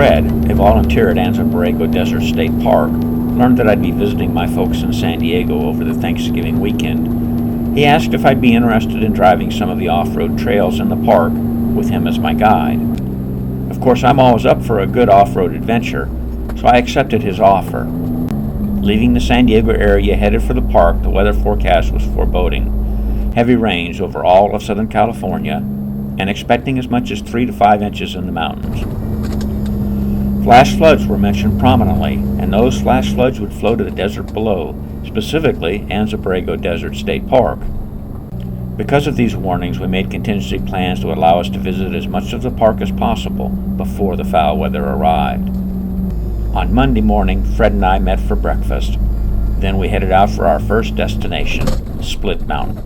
Fred, a volunteer at Anza Borrego Desert State Park, learned that I'd be visiting my folks in San Diego over the Thanksgiving weekend. He asked if I'd be interested in driving some of the off-road trails in the park with him as my guide. Of course, I'm always up for a good off-road adventure, so I accepted his offer. Leaving the San Diego area headed for the park, the weather forecast was foreboding heavy rains over all of Southern California and expecting as much as 3 to 5 inches in the mountains. Flash floods were mentioned prominently, and those flash floods would flow to the desert below, specifically Anza Borrego Desert State Park. Because of these warnings, we made contingency plans to allow us to visit as much of the park as possible before the foul weather arrived. On Monday morning, Fred and I met for breakfast. Then we headed out for our first destination, Split Mountain.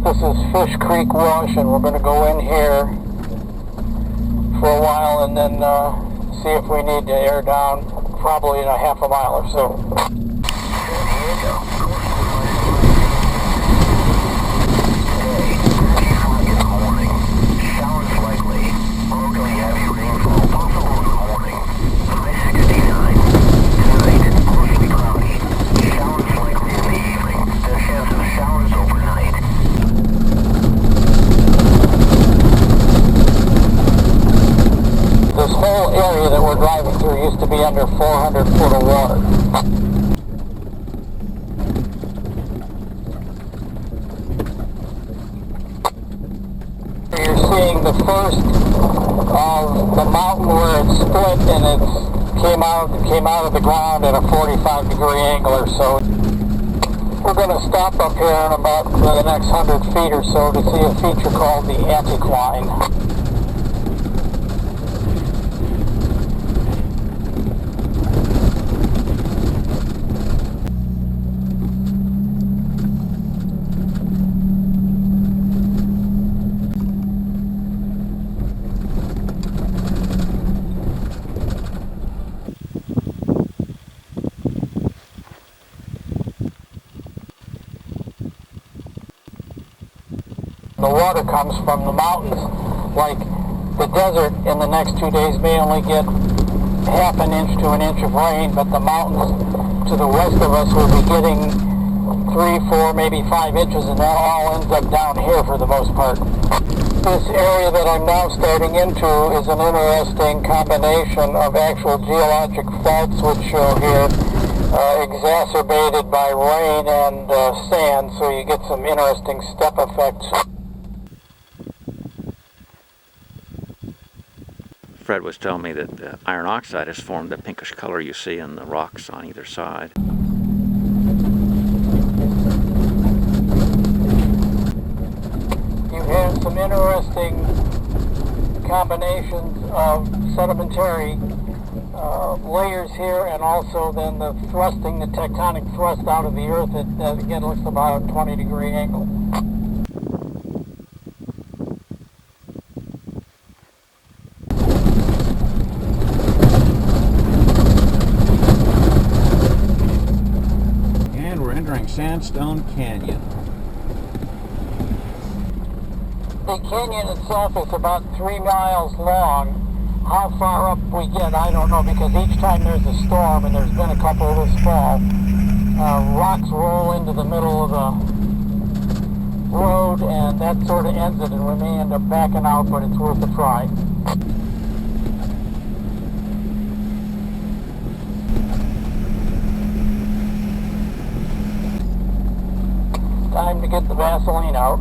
This is Fish Creek Wash, and we're going to go in here for a while and then see if we need to air down probably in a half a mile or so. Used to be under 400 foot of water. You're seeing the first of the mountain where it split and it came out of the ground at a 45-degree angle or so. We're going to stop up here in about the next 100 feet or so to see a feature called the anticline. The water comes from the mountains. Like the desert in the next 2 days may only get half an inch to an inch of rain, but the mountains to the west of us will be getting 3, 4, maybe 5 inches, and that all ends up down here for the most part. This area that I'm now starting into is an interesting combination of actual geologic faults, which show here, exacerbated by rain and sand, so you get some interesting step effects. Fred was telling me that the iron oxide has formed the pinkish color you see in the rocks on either side. You have some interesting combinations of sedimentary layers here, and also then the tectonic thrust out of the earth that again looks about a 20-degree angle. Sandstone Canyon. The canyon itself is about 3 miles long. How far up we get, I don't know, because each time there's a storm, and there's been a couple this fall, rocks roll into the middle of the road, and that sort of ends it, and we may end up backing out, but it's worth a try. Time to get the Vaseline out.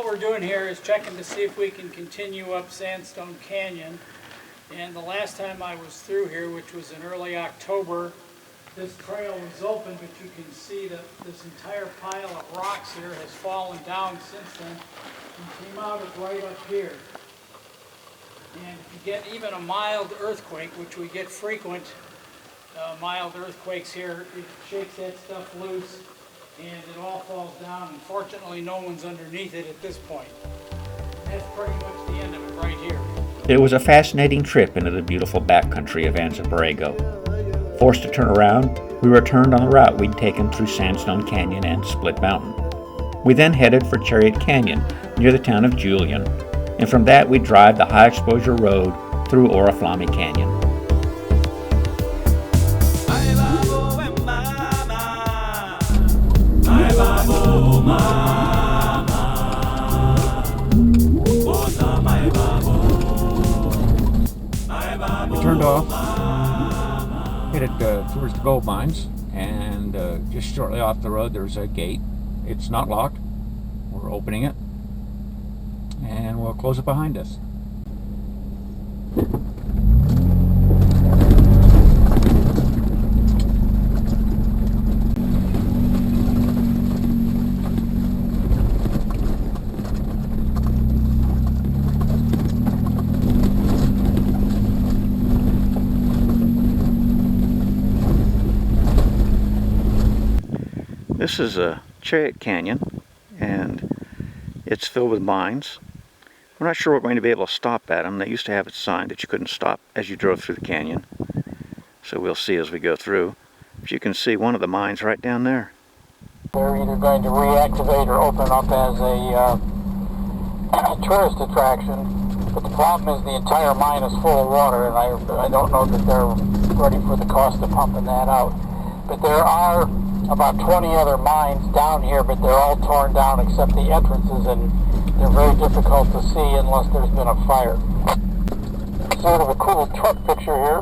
What we're doing here is checking to see if we can continue up Sandstone Canyon. And the last time I was through here, which was in early October, this trail was open, but you can see that this entire pile of rocks here has fallen down since then and came out of right up here. And if you get even a mild earthquake, which we get frequent mild earthquakes here, it shakes that stuff loose and it all falls down. And fortunately, no one's underneath it at this point. That's pretty much the end of it right here. It was a fascinating trip into the beautiful backcountry of Anza Borrego. Forced to turn around, we returned on the route we'd taken through Sandstone Canyon and Split Mountain. We then headed for Chariot Canyon near the town of Julian, and from that we'd drive the high exposure road through Oriflamme Canyon. We turned off, headed towards the gold mines, and just shortly off the road there's a gate. It's not locked. We're opening it, and we'll close it behind us. This is a Chariot Canyon, and it's filled with mines. We're not sure we're going to be able to stop at them. They used to have it signed that you couldn't stop as you drove through the canyon. So we'll see as we go through. But you can see one of the mines right down there. They're either going to reactivate or open up as a tourist attraction. But the problem is the entire mine is full of water, and I don't know that they're ready for the cost of pumping that out. But there are about 20 other mines down here, but they're all torn down except the entrances, and they're very difficult to see unless there's been a fire. Sort of a cool truck picture here.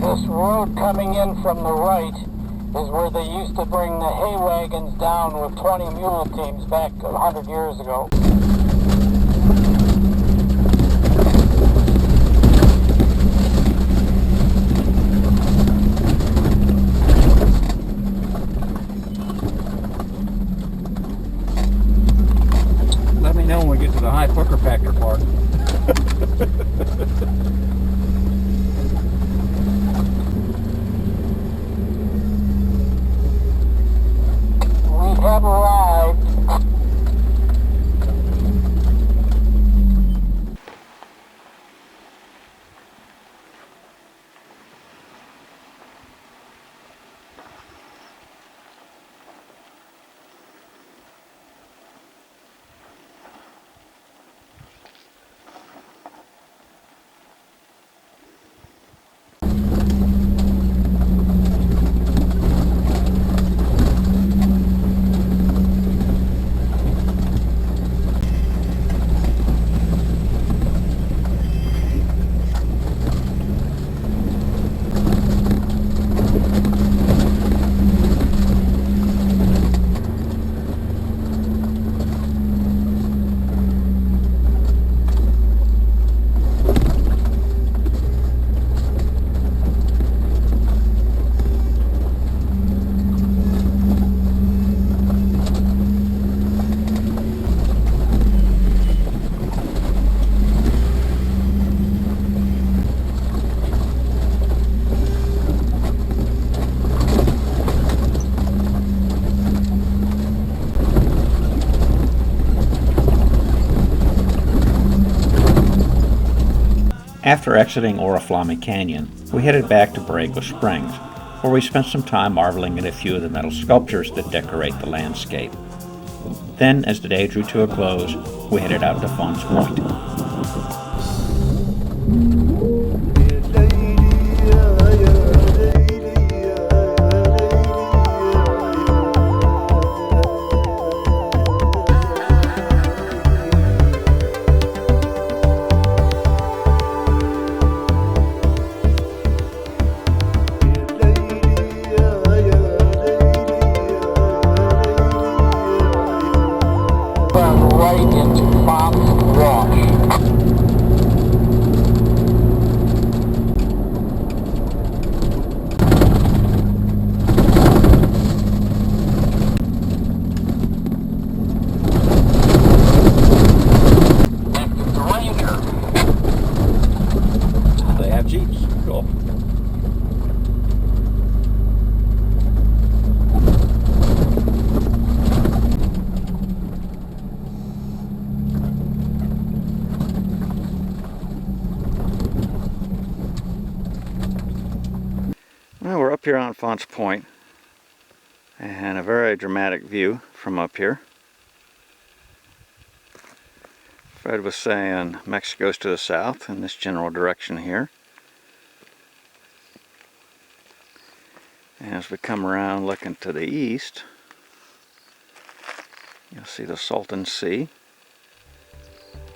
This road coming in from the right is where they used to bring the hay wagons down with 20 mule teams back 100 years ago. Let me know when we get to the high pucker factor part. We have arrived. After exiting Oriflamme Canyon, we headed back to Borrego Springs, where we spent some time marveling at a few of the metal sculptures that decorate the landscape. Then, as the day drew to a close, we headed out to Enfants Point. here on Enfants Point, and a very dramatic view from up here. Fred was saying Mexico's to the south in this general direction here. And as we come around looking to the east, you'll see the Salton Sea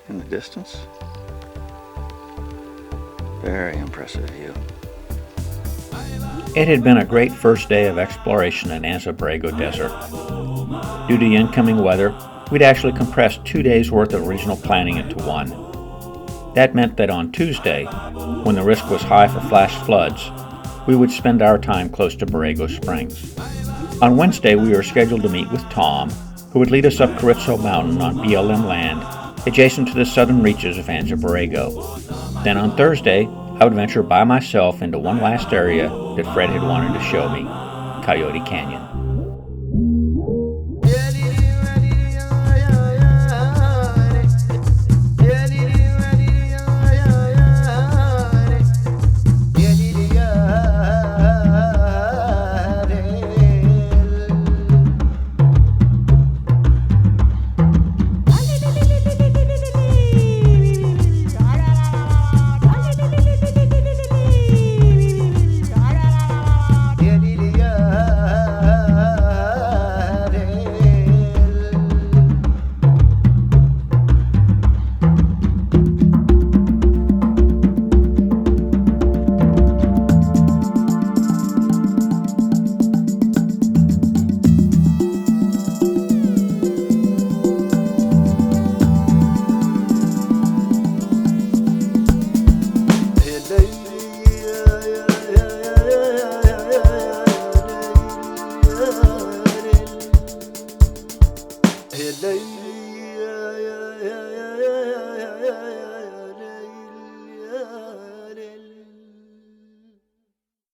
in the distance. Very impressive view. It had been a great first day of exploration in Anza Borrego Desert. Due to the incoming weather, we'd actually compressed 2 days' worth of regional planning into one. That meant that on Tuesday, when the risk was high for flash floods, we would spend our time close to Borrego Springs. On Wednesday, we were scheduled to meet with Tom, who would lead us up Carrizo Mountain on BLM land adjacent to the southern reaches of Anza Borrego. Then on Thursday, I would venture by myself into one last area that Fred had wanted to show me, Coyote Canyon. Hey,